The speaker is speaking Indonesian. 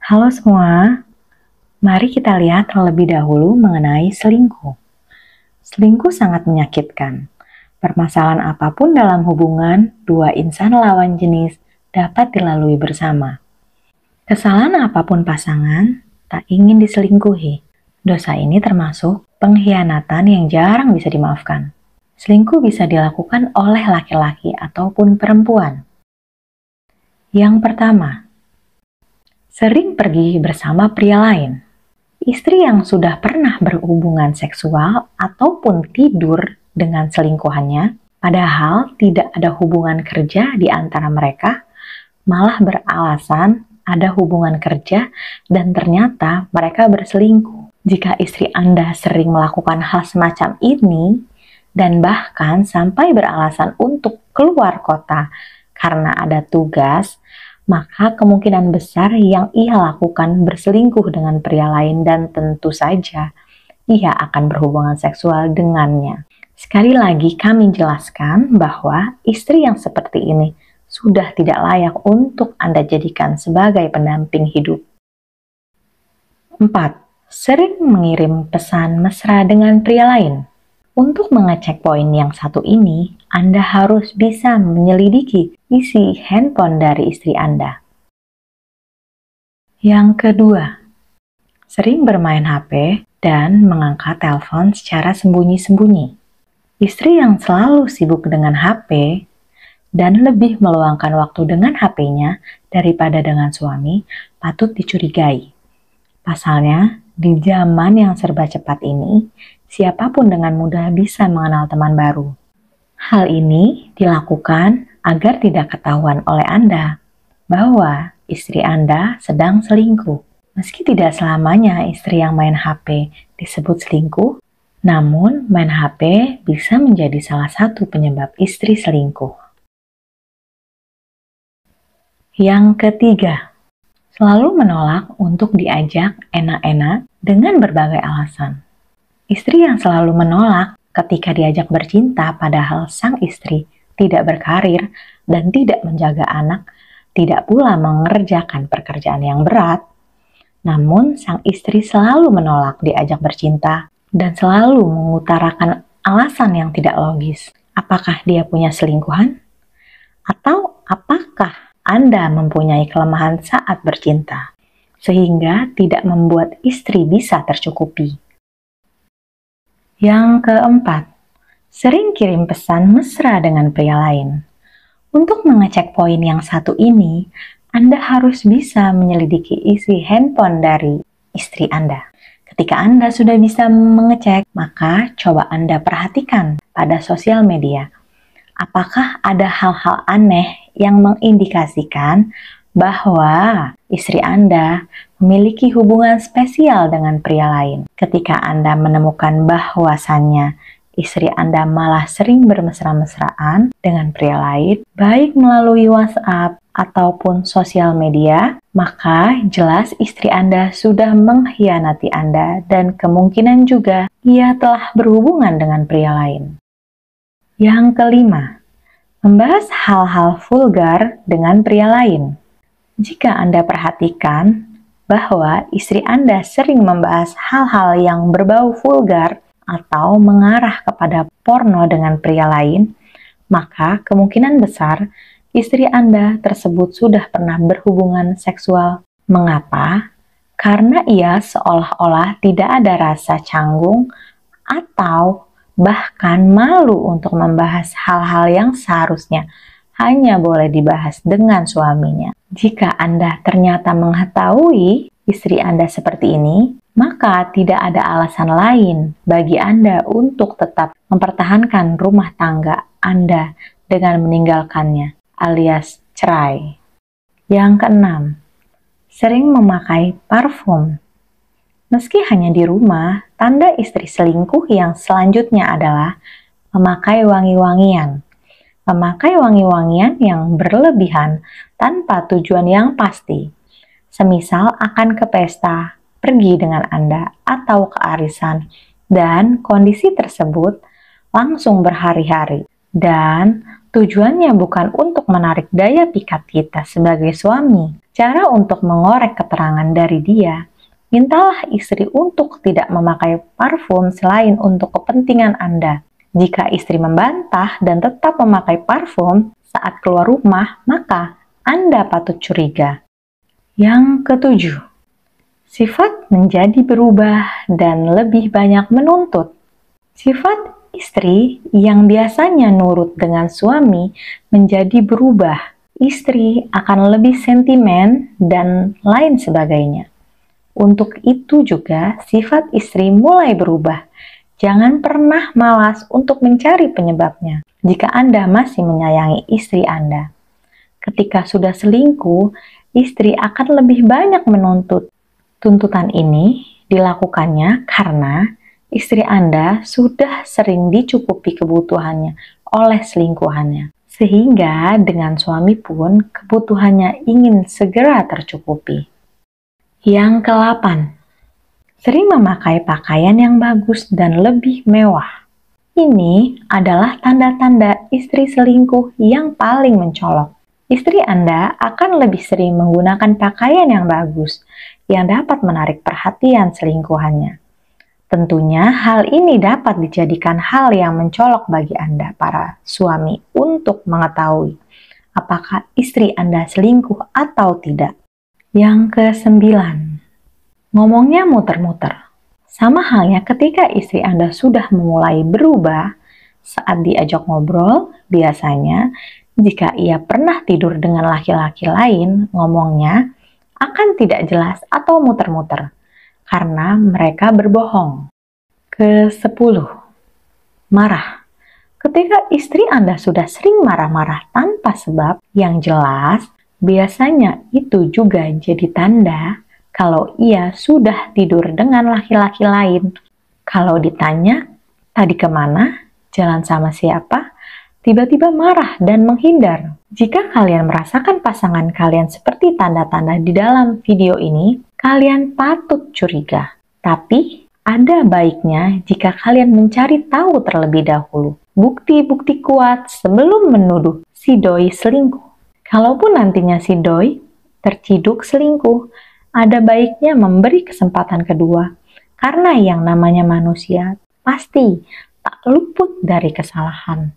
Halo semua, mari kita lihat terlebih dahulu mengenai selingkuh. Selingkuh sangat menyakitkan. Permasalahan apapun dalam hubungan dua insan lawan jenis dapat dilalui bersama. Kesalahan apapun pasangan tak ingin diselingkuhi. Dosa ini termasuk pengkhianatan yang jarang bisa dimaafkan. Selingkuh bisa dilakukan oleh laki-laki ataupun perempuan. Yang pertama, sering pergi bersama pria lain. Istri yang sudah pernah berhubungan seksual ataupun tidur dengan selingkuhannya, padahal tidak ada hubungan kerja di antara mereka, malah beralasan ada hubungan kerja dan ternyata mereka berselingkuh. Jika istri Anda sering melakukan hal semacam ini dan bahkan sampai beralasan untuk keluar kota karena ada tugas, maka kemungkinan besar yang ia lakukan berselingkuh dengan pria lain dan tentu saja ia akan berhubungan seksual dengannya. Sekali lagi kami jelaskan bahwa istri yang seperti ini sudah tidak layak untuk Anda jadikan sebagai pendamping hidup. 4. Sering mengirim pesan mesra dengan pria lain. Untuk mengecek poin yang satu ini, Anda harus bisa menyelidiki isi handphone dari istri Anda. Yang kedua, sering bermain HP dan mengangkat telepon secara sembunyi-sembunyi. Istri yang selalu sibuk dengan HP dan lebih meluangkan waktu dengan HP-nya daripada dengan suami patut dicurigai. Pasalnya, di zaman yang serba cepat ini, siapapun dengan mudah bisa mengenal teman baru. Hal ini dilakukan agar tidak ketahuan oleh Anda bahwa istri Anda sedang selingkuh. Meski tidak selamanya istri yang main HP disebut selingkuh, namun main HP bisa menjadi salah satu penyebab istri selingkuh. Yang ketiga, selalu menolak untuk diajak enak-enak dengan berbagai alasan. Istri yang selalu menolak ketika diajak bercinta padahal sang istri tidak berkarir dan tidak menjaga anak, tidak pula mengerjakan pekerjaan yang berat, namun sang istri selalu menolak diajak bercinta dan selalu mengutarakan alasan yang tidak logis. Apakah dia punya selingkuhan? Atau apakah Anda mempunyai kelemahan saat bercinta, sehingga tidak membuat istri bisa tercukupi? Yang keempat, sering kirim pesan mesra dengan pria lain. Untuk mengecek poin yang satu ini, Anda harus bisa menyelidiki isi handphone dari istri Anda. Ketika Anda sudah bisa mengecek, maka coba Anda perhatikan pada sosial media. Apakah ada hal-hal aneh yang mengindikasikan bahwa istri Anda memiliki hubungan spesial dengan pria lain? Ketika Anda menemukan bahwasannya istri Anda malah sering bermesra-mesraan dengan pria lain, baik melalui WhatsApp ataupun sosial media, maka jelas istri Anda sudah mengkhianati Anda dan kemungkinan juga ia telah berhubungan dengan pria lain. Yang kelima, membahas hal-hal vulgar dengan pria lain. Jika Anda perhatikan bahwa istri Anda sering membahas hal-hal yang berbau vulgar atau mengarah kepada porno dengan pria lain, maka kemungkinan besar istri Anda tersebut sudah pernah berhubungan seksual. Mengapa? Karena ia seolah-olah tidak ada rasa canggung atau bahkan malu untuk membahas hal-hal yang seharusnya hanya boleh dibahas dengan suaminya. Jika Anda ternyata mengetahui istri Anda seperti ini, maka tidak ada alasan lain bagi Anda untuk tetap mempertahankan rumah tangga Anda dengan meninggalkannya, alias cerai. Yang keenam, sering memakai parfum. Meski hanya di rumah, tanda istri selingkuh yang selanjutnya adalah memakai wangi-wangian. Memakai wangi-wangian yang berlebihan tanpa tujuan yang pasti. Semisal akan ke pesta, pergi dengan Anda, atau ke arisan, dan kondisi tersebut langsung berhari-hari. Dan Tujuannya bukan untuk menarik daya pikat kita sebagai suami. Cara untuk mengorek keterangan dari dia, mintalah istri untuk tidak memakai parfum selain untuk kepentingan Anda. Jika istri membantah dan tetap memakai parfum saat keluar rumah, maka Anda patut curiga. Yang ketujuh, sifat menjadi berubah dan lebih banyak menuntut. Sifat istri yang biasanya nurut dengan suami menjadi berubah. Istri akan lebih sentimen dan lain sebagainya. Untuk itu juga sifat istri mulai berubah. Jangan pernah malas untuk mencari penyebabnya jika Anda masih menyayangi istri Anda. Ketika sudah selingkuh, istri akan lebih banyak menuntut. Tuntutan ini dilakukannya karena istri Anda sudah sering dicukupi kebutuhannya oleh selingkuhannya. Sehingga dengan suami pun kebutuhannya ingin segera tercukupi. Yang ke-8, sering memakai pakaian yang bagus dan lebih mewah. Ini adalah tanda-tanda istri selingkuh yang paling mencolok. Istri Anda akan lebih sering menggunakan pakaian yang bagus yang dapat menarik perhatian selingkuhannya. Tentunya hal ini dapat dijadikan hal yang mencolok bagi Anda, para suami, untuk mengetahui apakah istri Anda selingkuh atau tidak. Yang ke-9, ngomongnya muter-muter. Sama halnya ketika istri Anda sudah mulai berubah saat diajak ngobrol, biasanya jika ia pernah tidur dengan laki-laki lain, ngomongnya akan tidak jelas atau muter-muter karena mereka berbohong. Ke-10, marah. Ketika istri Anda sudah sering marah-marah tanpa sebab yang jelas, biasanya itu juga jadi tanda kalau ia sudah tidur dengan laki-laki lain. Kalau ditanya, tadi kemana, jalan sama siapa, tiba-tiba marah dan menghindar. Jika kalian merasakan pasangan kalian seperti tanda-tanda di dalam video ini, kalian patut curiga. Tapi, ada baiknya jika kalian mencari tahu terlebih dahulu bukti-bukti kuat sebelum menuduh si doi selingkuh. Kalaupun nantinya si doi terciduk selingkuh, ada baiknya memberi kesempatan kedua, karena yang namanya manusia pasti tak luput dari kesalahan.